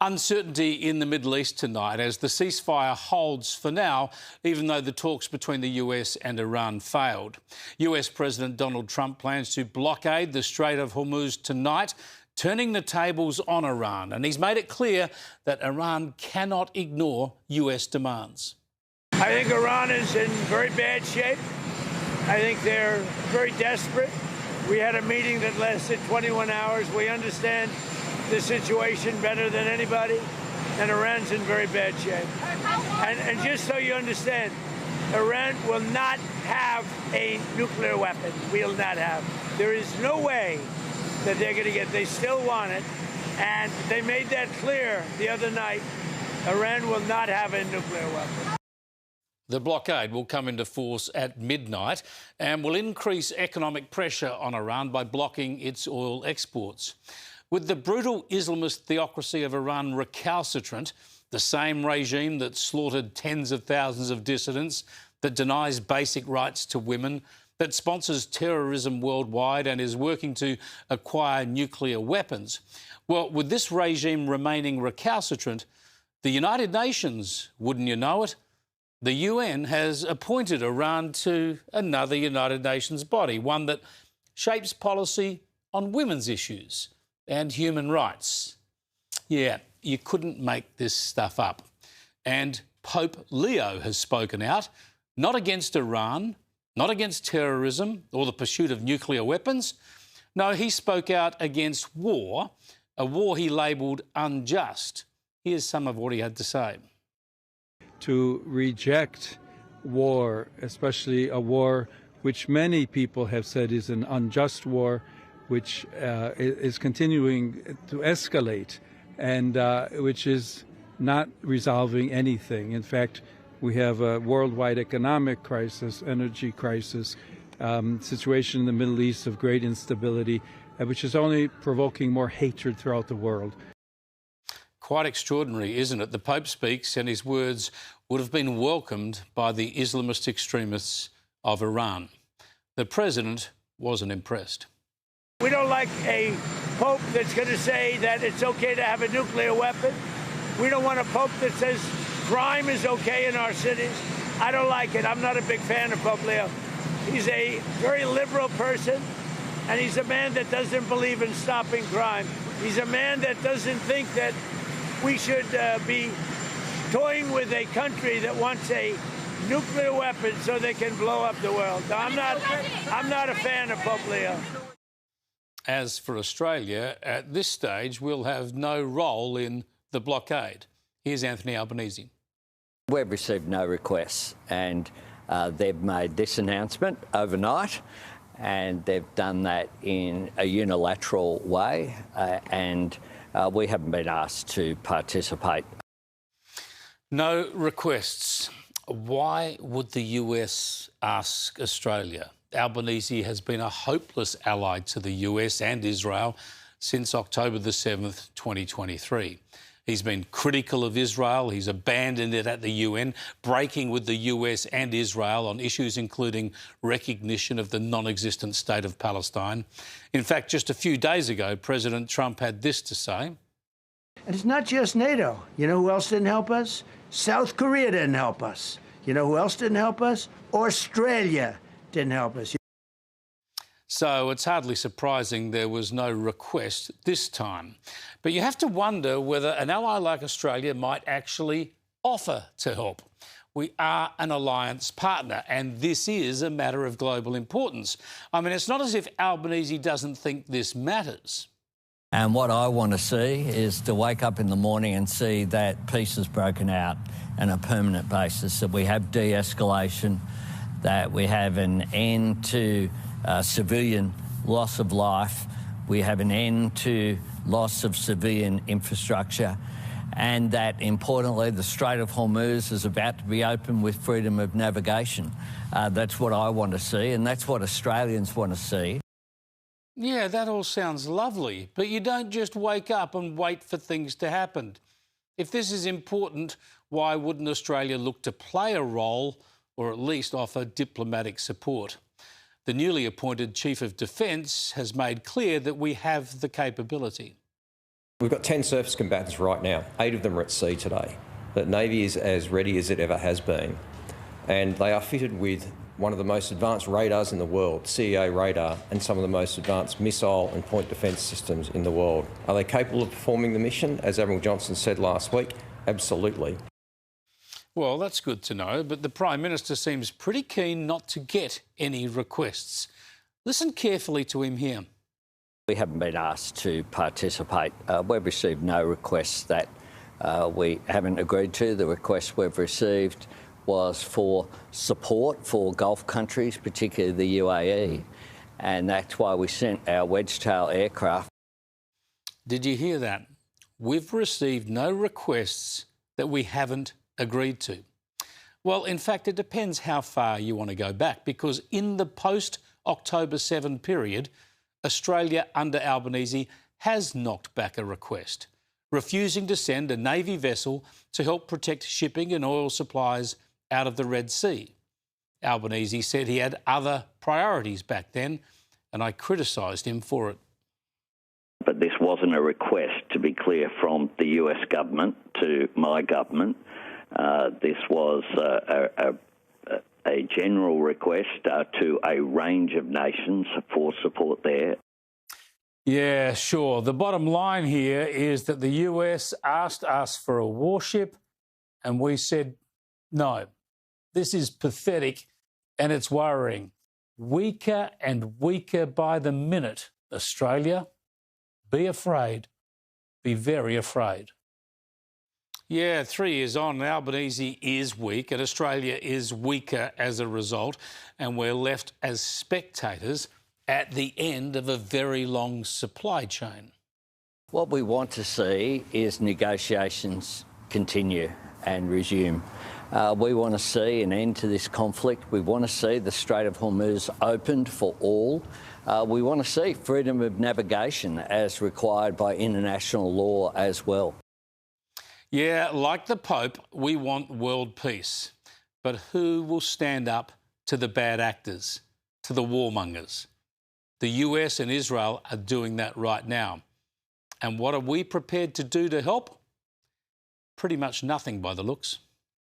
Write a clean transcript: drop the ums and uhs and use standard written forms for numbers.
Uncertainty in the Middle East tonight as the ceasefire holds for now, even though the talks between the US and Iran failed. US President Donald Trump plans to blockade the Strait of Hormuz tonight, turning the tables on Iran. And he's made it clear that Iran cannot ignore US demands. I think Iran is in very bad shape. I think they're very desperate. We had a meeting that lasted 21 hours. We understand the situation better than anybody, and Iran's in very bad shape. And just so you understand, Iran will not have a nuclear weapon. Will not have. There is no way that they're going to get. They still want it, and they made that clear the other night. Iran will not have a nuclear weapon. The blockade will come into force at midnight and will increase economic pressure on Iran by blocking its oil exports. With the brutal Islamist theocracy of Iran recalcitrant, the same regime that slaughtered tens of thousands of dissidents, that denies basic rights to women, that sponsors terrorism worldwide and is working to acquire nuclear weapons. Well, with this regime remaining recalcitrant, the United Nations, wouldn't you know it, the UN has appointed Iran to another United Nations body, one that shapes policy on women's issues and human rights. Yeah, you couldn't make this stuff up. And Pope Leo has spoken out, not against Iran, not against terrorism or the pursuit of nuclear weapons. No, he spoke out against war, a war he labelled unjust. Here's some of what he had to say. To reject war, especially a war which many people have said is an unjust war, which is continuing to escalate and which is not resolving anything. In fact, we have a worldwide economic crisis, energy crisis, situation in the Middle East of great instability, which is only provoking more hatred throughout the world. Quite extraordinary, isn't it? The Pope speaks and his words would have been welcomed by the Islamist extremists of Iran. The president wasn't impressed. We don't like a pope that's going to say that it's okay to have a nuclear weapon. We don't want a pope that says crime is okay in our cities. I don't like it. I'm not a big fan of Pope Leo. He's a very liberal person, and he's a man that doesn't believe in stopping crime. He's a man that doesn't think that we should be toying with a country that wants a nuclear weapon so they can blow up the world. I'm not a fan of Pope Leo. As for Australia, at this stage, we'll have no role in the blockade. Here's Anthony Albanese. We've received no requests, and they've made this announcement overnight, and they've done that in a unilateral way, and we haven't been asked to participate. No requests. Why would the US ask Australia? Albanese has been a hopeless ally to the US and Israel since October the 7th, 2023. He's been critical of Israel. He's abandoned it at the UN, breaking with the US and Israel on issues including recognition of the non-existent state of Palestine. In fact, just a few days ago, President Trump had this to say. And it's not just NATO. You know who else didn't help us? South Korea didn't help us. You know who else didn't help us? Australia didn't help us. So it's hardly surprising there was no request this time. But you have to wonder whether an ally like Australia might actually offer to help. We are an alliance partner, and this is a matter of global importance. I mean, it's not as if Albanese doesn't think this matters. And what I want to see is to wake up in the morning and see that peace has broken out on a permanent basis, that we have de-escalation, that we have an end to civilian loss of life, we have an end to loss of civilian infrastructure, and that, importantly, the Strait of Hormuz is about to be open with freedom of navigation. That's what I want to see, and that's what Australians want to see. Yeah, that all sounds lovely, but you don't just wake up and wait for things to happen. If this is important, why wouldn't Australia look to play a role or at least offer diplomatic support? The newly appointed Chief of Defence has made clear that we have the capability. We've got 10 surface combatants right now. 8 of them are at sea today. The Navy is as ready as it ever has been. And they are fitted with one of the most advanced radars in the world, CEA radar, and some of the most advanced missile and point defence systems in the world. Are they capable of performing the mission, as Admiral Johnson said last week? Absolutely. Well, that's good to know, but the Prime Minister seems pretty keen not to get any requests. Listen carefully to him here. We haven't been asked to participate. We've received no requests that we haven't agreed to. The request we've received was for support for Gulf countries, particularly the UAE, and that's why we sent our Wedgetail aircraft. Did you hear that? We've received no requests that we haven't agreed to. Well, in fact, it depends how far you want to go back, because in the post-October 7 period, Australia under Albanese has knocked back a request, refusing to send a Navy vessel to help protect shipping and oil supplies out of the Red Sea. Albanese said he had other priorities back then, and I criticised him for it. But this wasn't a request, to be clear, from the US government to my government. This was a general request to a range of nations for support there. Yeah, sure. The bottom line here is that the US asked us for a warship and we said no. This is pathetic and it's worrying. Weaker and weaker by the minute, Australia. Be afraid. Be very afraid. Yeah, 3 years on, Albanese is weak and Australia is weaker as a result, and we're left as spectators at the end of a very long supply chain. What we want to see is negotiations continue and resume. We want to see an end to this conflict. We want to see the Strait of Hormuz opened for all. We want to see freedom of navigation as required by international law as well. Yeah, like the Pope, we want world peace. But who will stand up to the bad actors, to the warmongers? The US and Israel are doing that right now. And what are we prepared to do to help? Pretty much nothing by the looks.